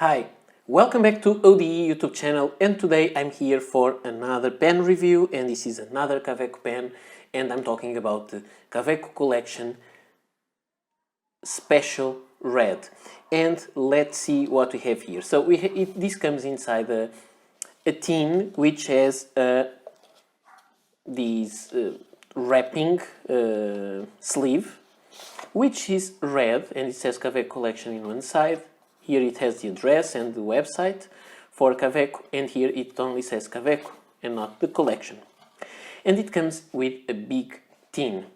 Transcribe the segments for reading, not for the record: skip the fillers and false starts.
Hi, welcome back to ODE YouTube channel, and today I'm here for another pen review, and this is another Kaweco pen, and I'm talking about the Kaweco Collection Special Red. And let's see what we have here. So this comes inside a tin which has this wrapping sleeve, which is red, and it says Kaweco Collection in one side. Here it has the address and the website for Kaweco, and here it only says Kaweco and not the collection. And it comes with a big tin,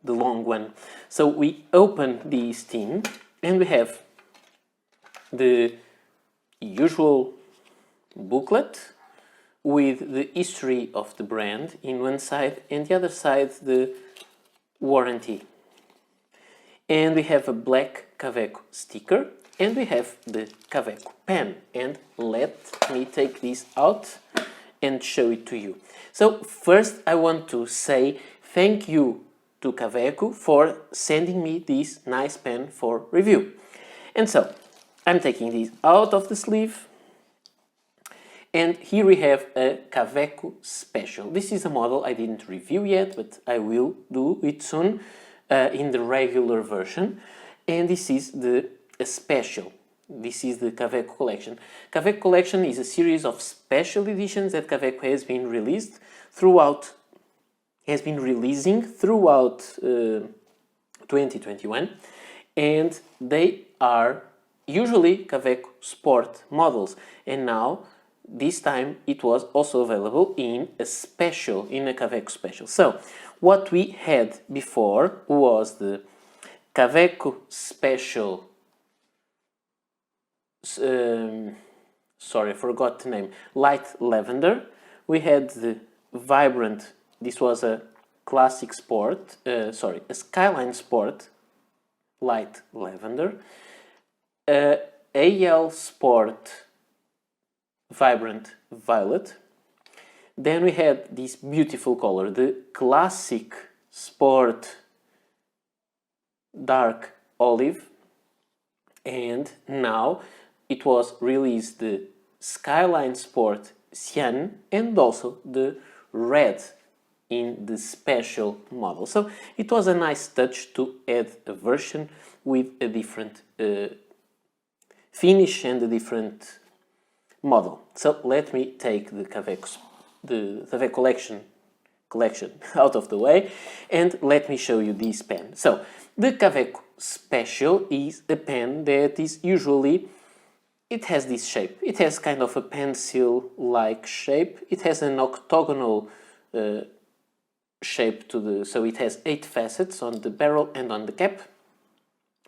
the long one. So we open this tin and we have the usual booklet with the history of the brand in one side, and the other side the warranty. And we have a black Kaweco sticker, and we have the Kaweco pen. And let me take this out and show it to you. So first I want to say thank you to Kaweco for sending me this nice pen for review. And so I'm taking this out of the sleeve, and here we have a Kaweco Special. This is a model I didn't review yet, but I will do it soon in the regular version. And this is the Special. This is the Kaweco Collection. Kaweco Collection is a series of special editions that Kaweco has been releasing throughout 2021, and they are usually Kaweco Sport models, and now this time it was also available in a Kaweco Special. So what we had before was the Kaweco Special, sorry, I forgot the name, Light Lavender. We had the Vibrant, this was a Classic Sport, a Skyline Sport Light Lavender, AL Sport Vibrant Violet. Then we had this beautiful color, the Classic Sport Dark Olive, and now it was released the Skyline Sport Cyan and also the Red in the special model. So it was a nice touch to add a version with a different finish and a different model. So let me take the Kaweco collection out of the way, and let me show you this pen. So the Kaweco Special is a pen that is usually, it has this shape. It has kind of a pencil-like shape. It has an octagonal shape so it has 8 facets on the barrel and on the cap.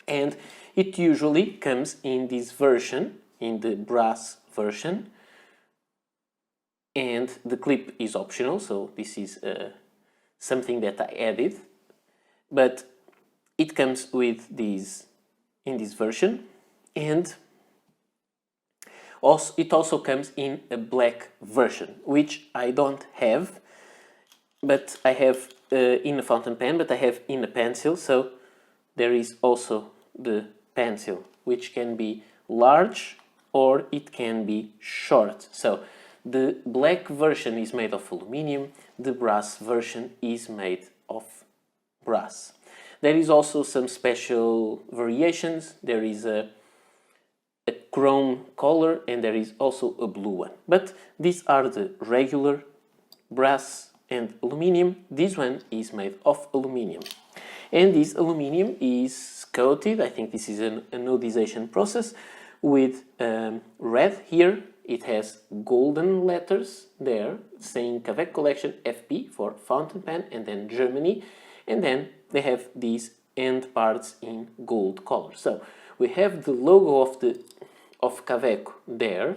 And it usually comes in this version, in the brass version. And the clip is optional, so this is something that I added. But it comes with these in this version, and it also comes in a black version, which I don't have, but I have in a fountain pen, but I have in a pencil. So there is also the pencil, which can be large or it can be short. So the black version is made of aluminum, the brass version is made of brass. There is also some special variations. There is a chrome color, and there is also a blue one. But these are the regular brass and aluminum. This one is made of aluminum. And this aluminum is coated, I think this is an anodization process, with red. Here it has golden letters there saying Kaweco Collection FP for fountain pen, and then Germany, and then they have these end parts in gold color. So we have the logo of Kaweco there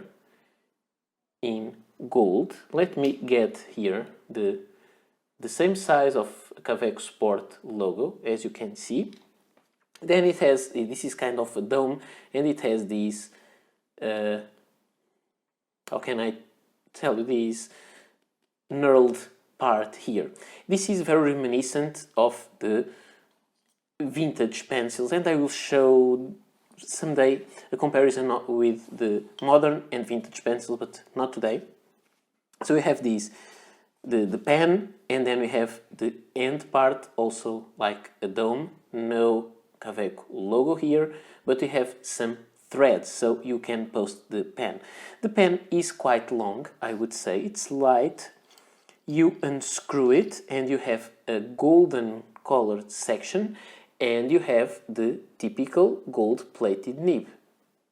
in gold. Let me get here the same size of Kaweco Sport logo, as you can see. Then it has, this is kind of a dome, and it has these, how can I tell you, this knurled part here. This is very reminiscent of the vintage pencils, and I will show someday a comparison with the modern and vintage pencil, but not today. So we have these, the pen, and then we have the end part, also like a dome, no Kaweco logo here, but we have some threads, so you can post the pen. The pen is quite long, I would say. It's light. You unscrew it and you have a golden colored section, and you have the typical gold plated nib.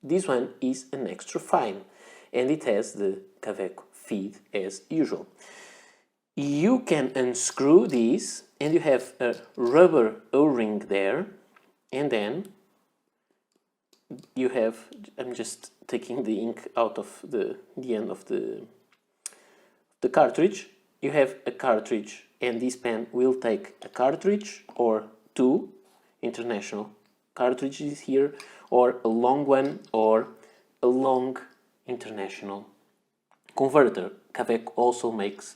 This one is an extra fine, and it has the Kaweco feed as usual. You can unscrew these and you have a rubber O-ring there, and then you have, I'm just taking the ink out of the end of the cartridge. You have a cartridge, and this pen will take a cartridge or two international cartridges here, or a long one, or a long international converter. Kaweco also makes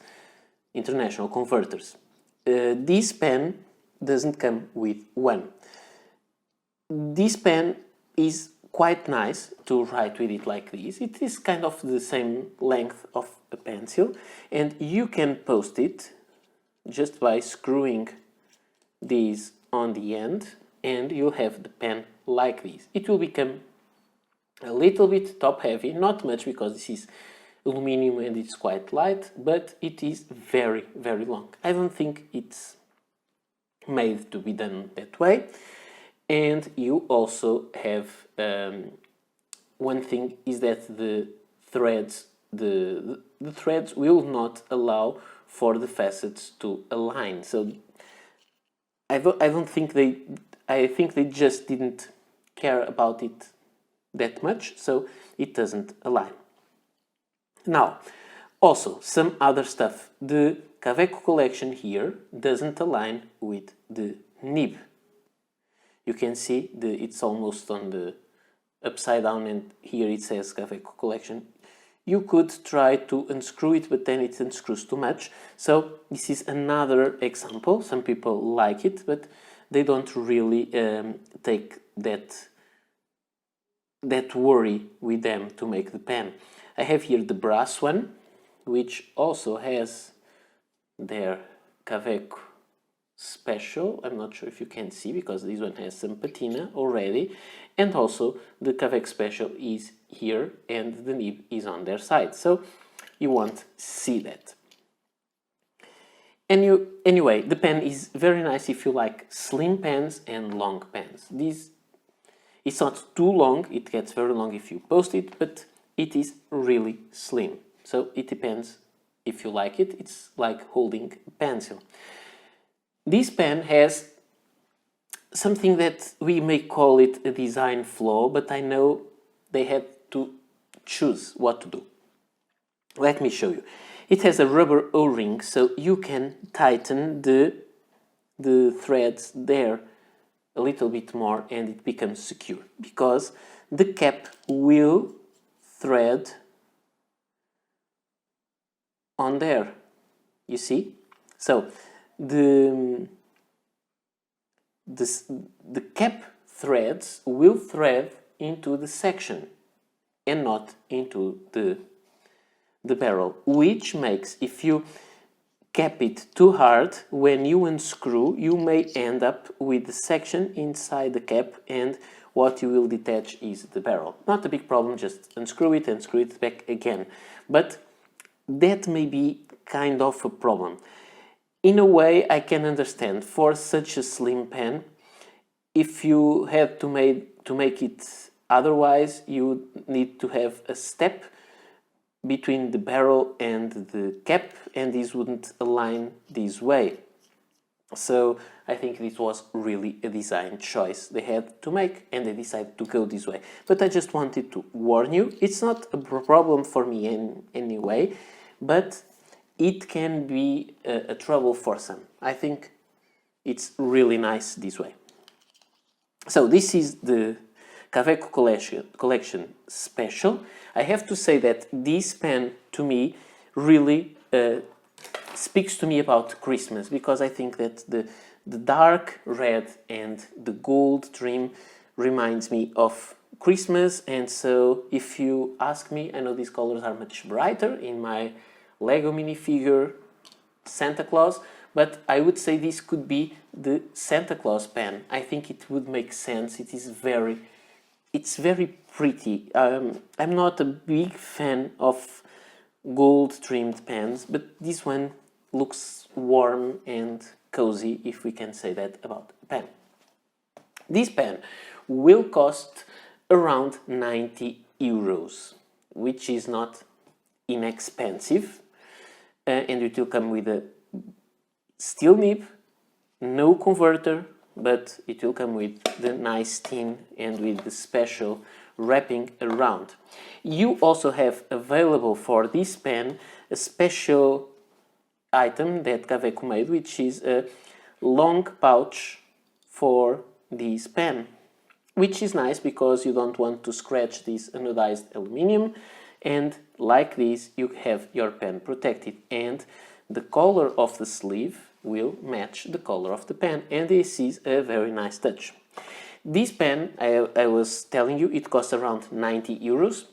international converters. This pen doesn't come with one. This pen is quite nice to write with it like this. It is kind of the same length of a pencil, and you can post it just by screwing these on the end, and you'll have the pen like this. It will become a little bit top heavy, not much because this is aluminum and it's quite light, but it is very, very long. I don't think it's made to be done that way. And you also have one thing is that the threads will not allow for the facets to align. So I think they just didn't care about it that much, so it doesn't align. Now, also some other stuff. The Kaweco collection here doesn't align with the nib. You can see it's almost on the upside down, and here it says Kaweco Collection. You could try to unscrew it, but then it unscrews too much. So this is another example. Some people like it, but they don't really take that worry with them to make the pen. I have here the brass one, which also has their Kaweco Special. I'm not sure if you can see because this one has some patina already, and also the Kaweco Special is here and the nib is on their side, so you won't see that. Anyway, the pen is very nice if you like slim pens and long pens. It's not too long, it gets very long if you post it, but it is really slim, so it depends if you like it. It's like holding a pencil. This pen has something that we may call it a design flaw, but I know they had to choose what to do. Let me show you. It has a rubber O-ring, so you can tighten the threads there a little bit more and it becomes secure, because the cap will thread on there, you see? So the cap threads will thread into the section and not into the barrel, which makes, if you cap it too hard, when you unscrew, you may end up with the section inside the cap, and what you will detach is the barrel. Not a big problem, just unscrew it and screw it back again. But that may be kind of a problem. In a way, I can understand. For such a slim pen, if you had to make it otherwise, you need to have a step between the barrel and the cap, and this wouldn't align this way. So I think this was really a design choice they had to make, and they decided to go this way. But I just wanted to warn you, it's not a problem for me in any way, but it can be a trouble for some. I think it's really nice this way. So this is the Kaweco Collection Special. I have to say that this pen, to me, really speaks to me about Christmas, because I think that the dark red and the gold trim reminds me of Christmas, and so if you ask me, I know these colors are much brighter in my Lego minifigure Santa Claus, but I would say this could be the Santa Claus pen. I think it would make sense. It's very pretty. I'm not a big fan of gold trimmed pens, but this one looks warm and cozy, if we can say that about a pen. This pen will cost around 90 euros, which is not inexpensive, and it will come with a steel nib, no converter, but it will come with the nice tin and with the special wrapping around. You also have available for this pen a special item that Kaweco made, which is a long pouch for this pen, which is nice because you don't want to scratch this anodized aluminum, and like this you have your pen protected, and the color of the sleeve will match the color of the pen, and this is a very nice touch. This pen, I was telling you, it costs around 90 euros.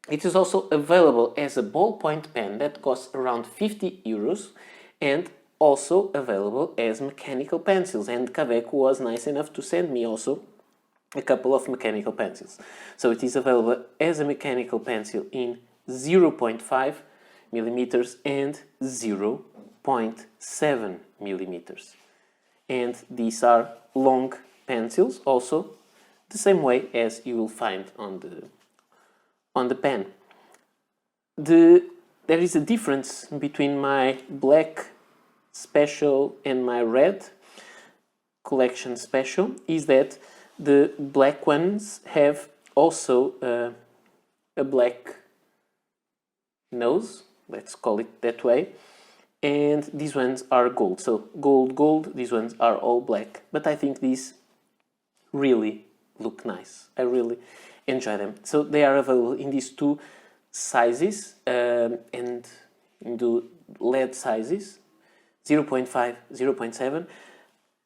It is also available as a ballpoint pen that costs around 50 euros, and also available as mechanical pencils, and Kaweco was nice enough to send me also a couple of mechanical pencils. So it is available as a mechanical pencil in 0.5 millimeters and 0.7 millimeters. And these are long pencils, also the same way as you will find on the pen. There is a difference between my black special and my red collection special, is that the black ones have also a black nose, let's call it that way, and these ones are gold. So gold, these ones are all black, but I think these really look nice. I really enjoy them. So they are available in these two sizes, and in the lead sizes, 0.5, 0.7.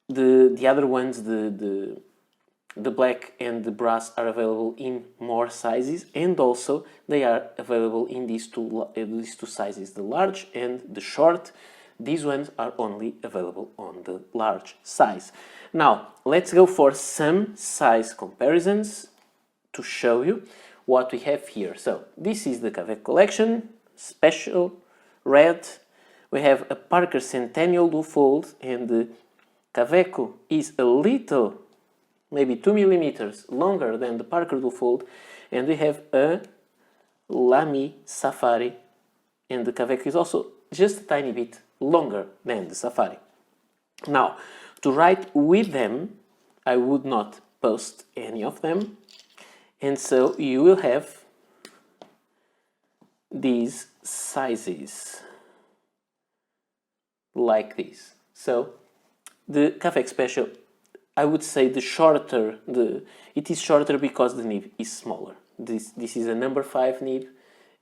The other ones, the black and the brass, are available in more sizes, and also they are available in these two sizes, the large and the short. These ones are only available on the large size. Now, let's go for some size comparisons to show you what we have here. So, this is the Kaweco Collection Special Red. We have a Parker Centennial Dual Fold, and the Kaweco is a little, maybe 2 millimeters longer than the Parker Dual Fold, and we have a Lamy Safari, and the Kaweco is also just a tiny bit longer than the Safari. Now, to write with them, I would not post any of them, and so you will have these sizes like this. So the Kaweco Special, I would say it is shorter because the nib is smaller. This is a number 5 nib,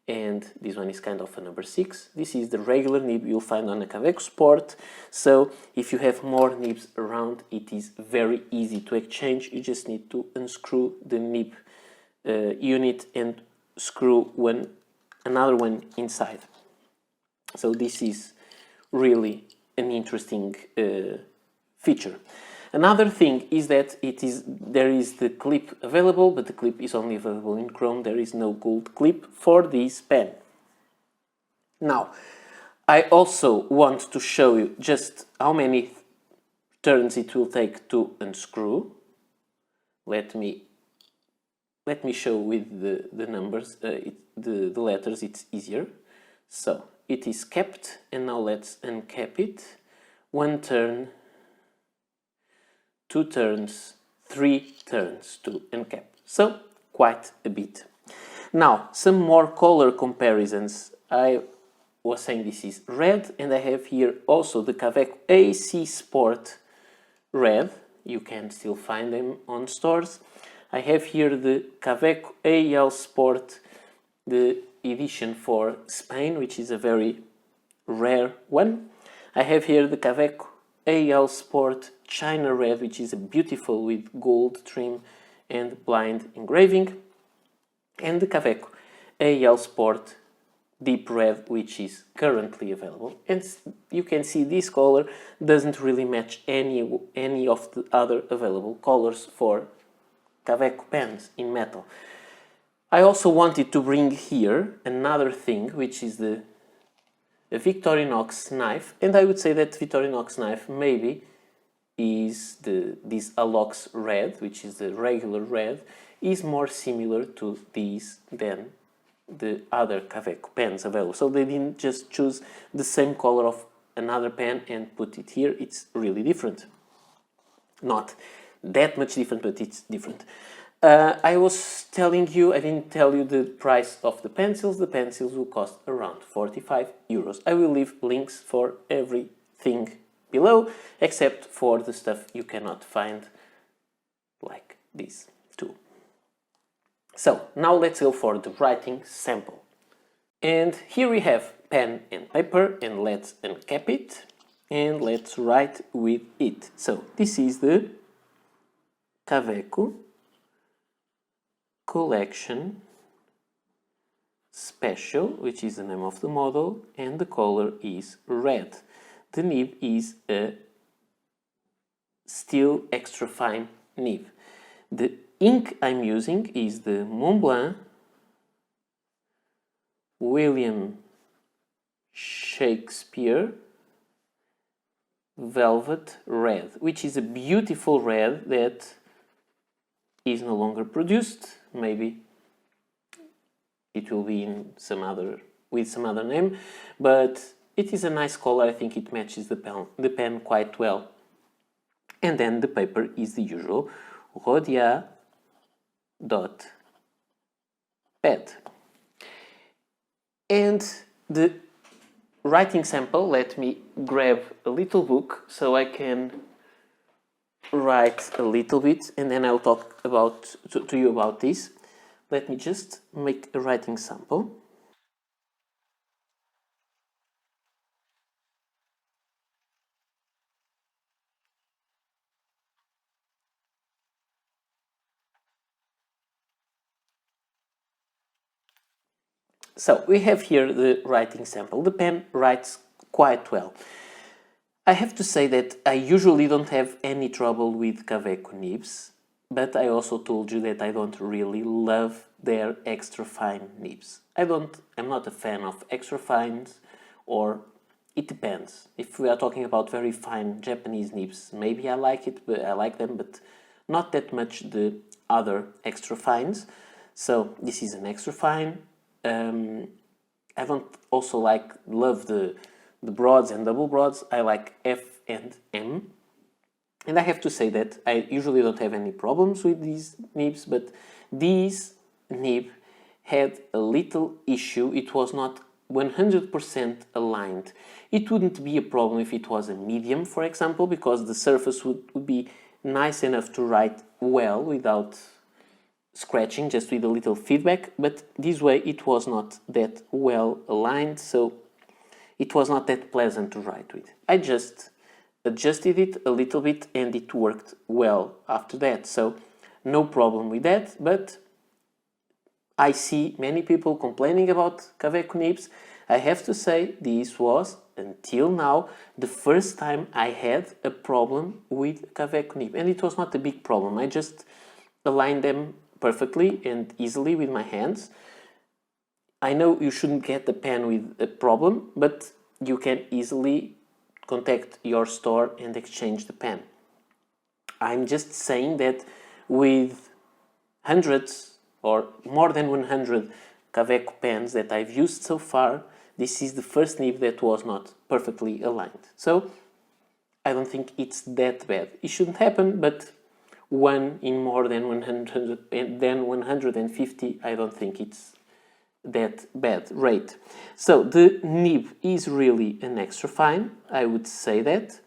and this one is kind of a number 6. This is the regular nib you'll find on a Kaweco Sport. So if you have more nibs around, it is very easy to exchange. You just need to unscrew the nib unit and screw another one inside. So this is really an interesting feature. Another thing is that there is the clip available, but the clip is only available in chrome. There is no gold clip for this pen. Now, I also want to show you just how many turns it will take to unscrew. Let me show with the numbers, the letters, it's easier. So, it is capped, and now let's uncap it. 1 turn, 2 turns, 3 turns to uncap. So, quite a bit. Now, some more color comparisons. I was saying this is red, and I have here also the Kaweco AC Sport Red. You can still find them on stores. I have here the Kaweco AL Sport, the edition for Spain, which is a very rare one. I have here the Kaweco AL Sport China Red, which is a beautiful with gold trim and blind engraving, and the Kaweco AL Sport Deep Red, which is currently available. And you can see this color doesn't really match any of the other available colors for Kaweco pens in metal. I also wanted to bring here another thing, which is the Victorinox knife, and I would say that Victorinox knife maybe is this Alox red, which is the regular red, is more similar to these than the other Kaweco pens available. So they didn't just choose the same color of another pen and put it here. It's really different. Not that much different, but it's different. I was telling you, I didn't tell you the price of the pencils. The pencils will cost around 45 euros. I will leave links for everything below, except for the stuff you cannot find, like this too. So now let's go for the writing sample. And here we have pen and paper, and let's uncap it and let's write with it. So this is the Kaweco Collection Special, which is the name of the model, and the color is red. The nib is a steel extra fine nib. The ink I'm using is the Montblanc William Shakespeare Velvet Red, which is a beautiful red that is no longer produced. Maybe it will be in with some other name, but it is a nice color. I think it matches the pen quite well. And then the paper is the usual Rhodia dot pad. And the writing sample, let me grab a little book so I can write a little bit, and then I'll talk to you about this. Let me just make a writing sample. So we have here the writing sample. The pen writes quite well. I have to say that I usually don't have any trouble with Kaweco nibs, but I also told you that I don't really love their extra fine nibs. I'm not a fan of extra fines, or it depends. If we are talking about very fine Japanese nibs, maybe I like it, but I like them, but not that much the other extra fines. So this is an extra fine. I don't also love the broads and double broads. I like F and M. And I have to say that I usually don't have any problems with these nibs, but this nib had a little issue. It was not 100% aligned. It wouldn't be a problem if it was a medium, for example, because the surface would be nice enough to write well without scratching, just with a little feedback, but this way it was not that well aligned, so it was not that pleasant to write with. I just adjusted it a little bit and it worked well after that, so no problem with that. But I see many people complaining about Kaweco nibs. I have to say this was, until now, the first time I had a problem with Kaweco nib, and it was not a big problem. I just aligned them perfectly and easily with my hands. I know you shouldn't get the pen with a problem, but you can easily contact your store and exchange the pen. I'm just saying that with hundreds or more than 100 Kaweco pens that I've used so far, this is the first nib that was not perfectly aligned. So I don't think it's that bad. It shouldn't happen, but one in more than 100 and then 150, I don't think it's that bad rate. So the nib is really an extra fine, I would say that.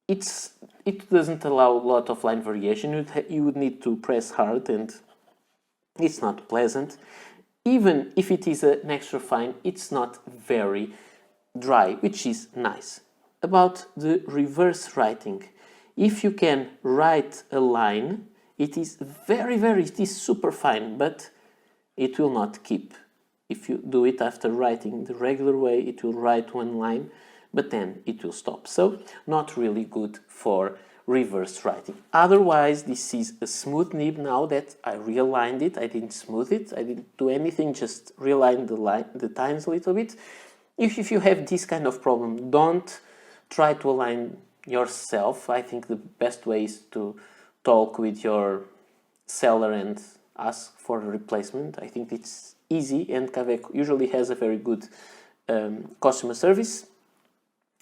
It doesn't allow a lot of line variation. You would need to press hard and it's not pleasant. Even if it is an extra fine, it's not very dry, which is nice. About the reverse writing, if you can write a line it is it is super fine, but it will not keep. If you do it after writing the regular way, it will write one line, but then it will stop. So not really good for reverse writing. Otherwise, this is a smooth nib. Now that I realigned it, I didn't smooth it, I didn't do anything, just realign the tines a little bit. If you have this kind of problem, don't try to align yourself. I think the best way is to talk with your seller and ask for a replacement. I think it's easy, and Kaweco usually has a very good customer service.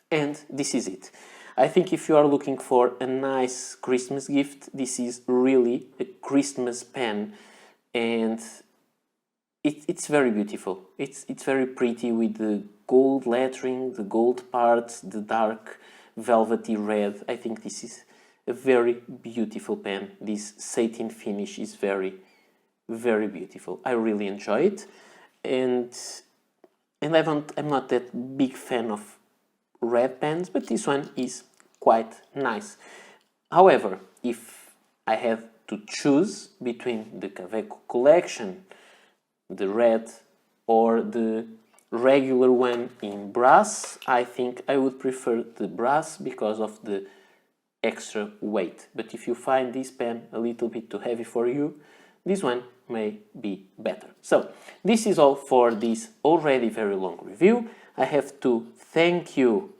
And this is it. I think if you are looking for a nice Christmas gift, this is really a Christmas pen, and it's very beautiful. It's very pretty with the gold lettering, the gold parts, the dark velvety red. I think this is a very beautiful pen. This satin finish is very beautiful. I really enjoy it, and I'm not that big fan of red pens, but this one is quite nice. However, if I have to choose between the Kaweco Collection, the red, or the regular one in brass, I think I would prefer the brass because of the extra weight. But if you find this pen a little bit too heavy for you, this one may be better. So this is all for this already very long review. I have to thank you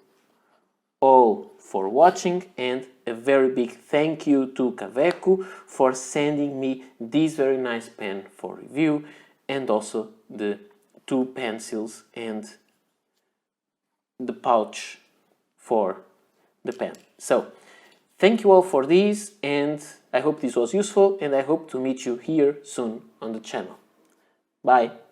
all for watching, and a very big thank you to Kaweco for sending me this very nice pen for review, and also the 2 pencils and the pouch for the pen. So thank you all for this, and I hope this was useful, and I hope to meet you here soon on the channel. Bye!